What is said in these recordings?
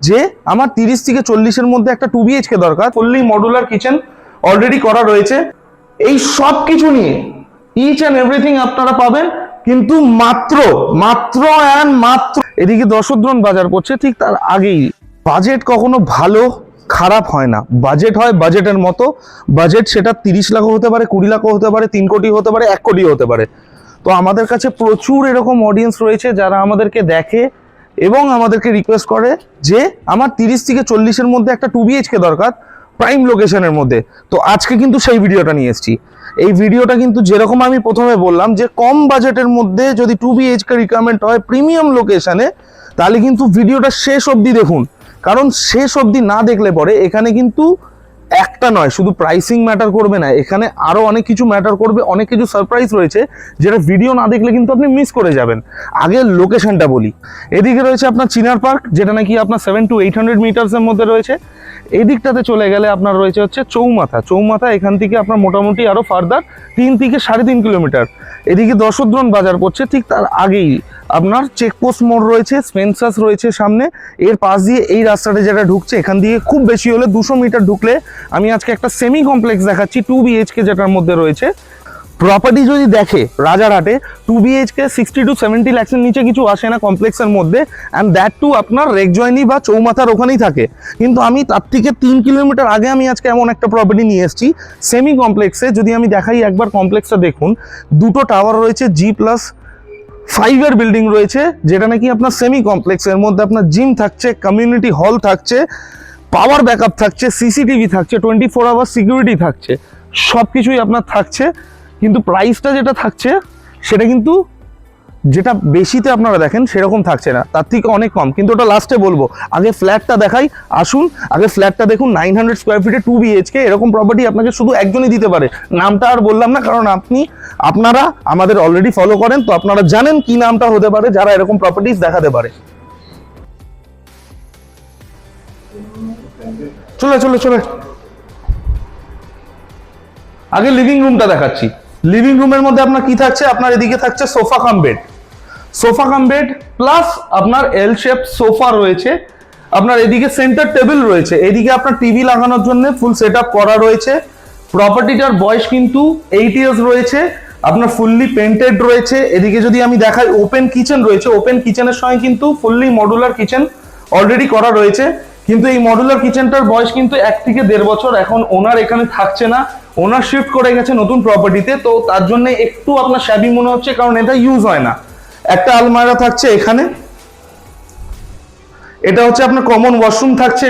যে আমার 30 থেকে 40-এর মধ্যে একটা 2 BHK দরকার, ফুললি মডুলার কিচেন অলরেডি করা রয়েছে। এই সব কিছু নিয়ে ইচ অ্যান্ড এভরিথিং আপনারা পাবেন, কিন্তু মাত্র এদিকে দশদ্রন বাজার পড়ছে, ঠিক তার আগেই। বাজেট কখনো ভালো খারাপ হয় না, বাজেট হয় বাজেটের মতো। বাজেট সেটা 30 লাখও হতে পারে, 20 লাখও হতে পারে, 3 কোটি হতে পারে, 1 কোটিও হতে পারে। তো আমাদের কাছে প্রচুর এরকম অডিয়েন্স রয়েছে যারা আমাদেরকে দেখে এবং আমাদেরকে রিকোয়েস্ট করে যে আমার 30 থেকে 40-এর মধ্যে একটা 2 BHK দরকার, প্রাইম লোকেশনের মধ্যে। তো আজকে কিন্তু সেই ভিডিওটা নিয়ে এসেছি। এই ভিডিওটা কিন্তু যেরকম আমি প্রথমে বললাম যে কম বাজেটের মধ্যে যদি 2 BHK রিকোয়ারমেন্ট হয় প্রিমিয়াম লোকেশনে, তাহলে কিন্তু ভিডিওটা শেষ অবধি দেখুন। কারণ শেষ অবধি না দেখলে পরে এখানে কিন্তু একটা নয়, শুধু প্রাইসিং ম্যাটার করবে না, এখানে আরো অনেক কিছু ম্যাটার করবে, অনেক কিছু সারপ্রাইজ রয়েছে যেটা ভিডিও না দেখলে কিন্তু আপনি মিস করে যাবেন। আগে লোকেশনটা বলি। এদিকে রয়েছে আপনার চিনার পার্ক, যেটা নাকি আপনার 700 to 800 মিটার্সের মধ্যে রয়েছে। এই দিকটাতে চলে গেলে আপনার রয়েছে হচ্ছে চৌমাথা। এখান থেকে আপনার মোটামুটি আরো ফার্দার 3 থেকে 3.5 কিলোমিটার। এদিকে দশদ্রন বাজার পড়ছে, ঠিক তার আগেই আপনার চেকপোস্ট মোড় রয়েছে, স্পেন্সার্স রয়েছে সামনে। এর পাশ দিয়ে এই রাস্তাটা যেটা ঢুকছে, এখান দিয়ে খুব বেশি হলে 200 মিটার ঢুকলে আমি আজকে একটা সেমি কমপ্লেক্স দেখাচ্ছি 2 BHK যেটার মধ্যে রয়েছে। প্রপার্টি যদি দেখে রাজারহাটে 2 BHK 60 to 70 লাখের নিচে কিছু আসে না কমপ্লেক্সের মধ্যে, অ্যান্ড দ্যাট টু আপনার রেকজয়নি বা চৌমাথার ওখানেই থাকে। কিন্তু আমি তার থেকে 3 কিলোমিটার আগে আমি আজকে এমন একটা প্রপার্টি নিয়ে এসেছি সেমি কমপ্লেক্সে। যদি আমি দেখাই একবার কমপ্লেক্সটা দেখুন, দুটো টাওয়ার রয়েছে, G+5 এর বিল্ডিং রয়েছে, যেটা নাকি আপনার সেমি কমপ্লেক্সের মধ্যে আপনার জিম থাকছে, কমিউনিটি হল থাকছে, পাওয়ার ব্যাকআপ থাকছে, সিসিটিভি থাকছে, 24 আওয়ার সিকিউরিটি থাকছে, সব কিছুই আপনার থাকছে। কিন্তু প্রাইসটা যেটা থাকছে সেটা কিন্তু যেটা বেশিতে আপনারা দেখেন সেরকম থাকছে না, তার থেকে অনেক কম। কিন্তু ওটা লাস্টে বলবো, আগে ফ্ল্যাটটা দেখাই। আসুন আগে ফ্ল্যাটটা দেখুন। 900 স্কোয়ার ফিটে 2 BHK এরকম প্রপার্টি আপনাকে শুধু একজনই দিতে পারে। নামটা আর বললাম না, কারণ আপনারা আমাদের অলরেডি ফলো করেন, তো আপনারা জানেন কি নামটা হতে পারে যারা এরকম প্রপার্টিজ দেখাতে পারে। চলে আগে লিভিং রুমটা দেখাচ্ছি। লিভিং রুমের মধ্যে আপনার কি থাকছে, আপনার এদিকে থাকছে সোফা কাম বেড প্লাস আপনার এল শেপ সোফা রয়েছে। আপনার এদিকে সেন্টার টেবিল রয়েছে, এদিকে আপনার টিভি লাগানোর জন্য ফুল সেট আপ করা রয়েছে। প্রপার্টিটার বয়স কিন্তু 8 ইয়ার্স রয়েছে, আপনার ফুললি পেন্টেড রয়েছে। এদিকে যদি আমি দেখাই ওপেন কিচেন রয়েছে, ওপেন কিচেনের সঙ্গে কিন্তু ফুললি মডুলার কিচেন অলরেডি করা রয়েছে। কিন্তু এই মডুলার কিচেনটার বয়স কিন্তু 1 থেকে 1.5 বছর। এখন ওনার এখানে থাকছে না, ওনার শিফট করে গেছে নতুন প্রপার্টিতে, তো তার জন্য একটু আপনার শ্যাবি মনে হচ্ছে, কারণ এটা ইউজ হয় না। একটা আলমারা থাকছে এখানে, এটা হচ্ছে আপনার কমন ওয়াশরুম থাকছে।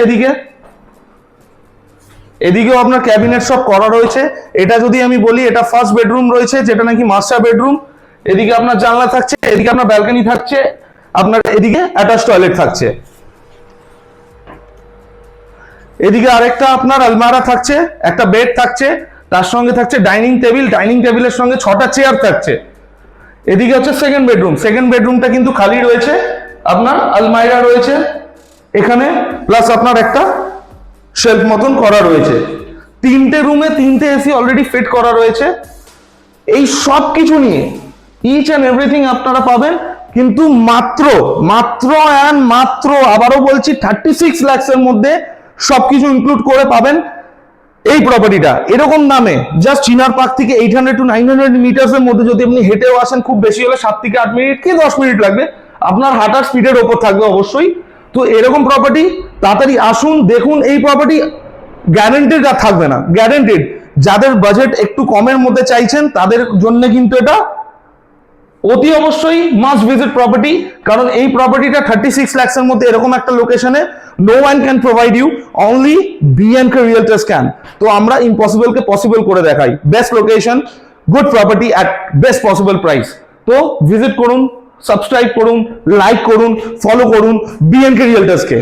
এদিকেও আপনার ক্যাবিনেট সব করা রয়েছে। এটা যদি আমি বলি, এটা ফার্স্ট বেডরুম রয়েছে, যেটা নাকি মাস্টার বেডরুম। এদিকে আপনার জানলা থাকছে, এদিকে আপনার ব্যালকনি থাকছে, আপনার এদিকে অ্যাটাচ টয়লেট থাকছে। এদিকে আরেকটা আপনার আলমারা থাকছে, একটা বেড থাকছে, তার সঙ্গে থাকছে ডাইনিং টেবিলের সঙ্গে 6টা চেয়ার থাকছে। এদিকে হচ্ছে সেকেন্ড বেডরুমটা কিন্তু খালি রয়েছে, আপনার আলমাইরা রয়েছে এখানে, প্লাস আপনার একটা শেলফ মতন করা রয়েছে। 3টে রুমে 3টে এসি অলরেডি ফিট করা রয়েছে। এই সব কিছু নিয়ে ইচ অ্যান্ড এভরিথিং আপনারা পাবেন, কিন্তু মাত্র আবারও বলছি 36 লাখের মধ্যে সবকিছু ইনক্লুড করে পাবেন এই প্রপার্টিটা এরকম দামে। জাস্ট চিনার পার্ক থেকে 800 to 900 মিটার্সের মধ্যে যদি আপনি হেঁটেও আসেন, খুব বেশি হলে 7 থেকে 8 মিনিট কি 10 মিনিট লাগবে, আপনার হাঁটার স্পিডের ওপর থাকবে অবশ্যই। তো এরকম প্রপার্টি তাড়াতাড়ি আসুন, দেখুন। এই প্রপার্টি গ্যারান্টেড আর থাকবে না, গ্যারান্টেড। যাদের বাজেট একটু কমের মধ্যে চাইছেন তাদের জন্য কিন্তু এটা অতি অবশ্যই মাস্ট ভিজিট প্রপার্টি, কারণ এই প্রপার্টিটা 36 লাখের মধ্যে এরকম একটা লোকেশনে no one can provide you, only BNK realtors can. তো আমরা ইম্পসিবলকে পসিবল করে দেখাই। Best location, good property at best possible price. তো ভিজিট করুন, সাবস্ক্রাইব করুন, লাইক করুন, ফলো করুন BNK রিয়েলটার্সকে।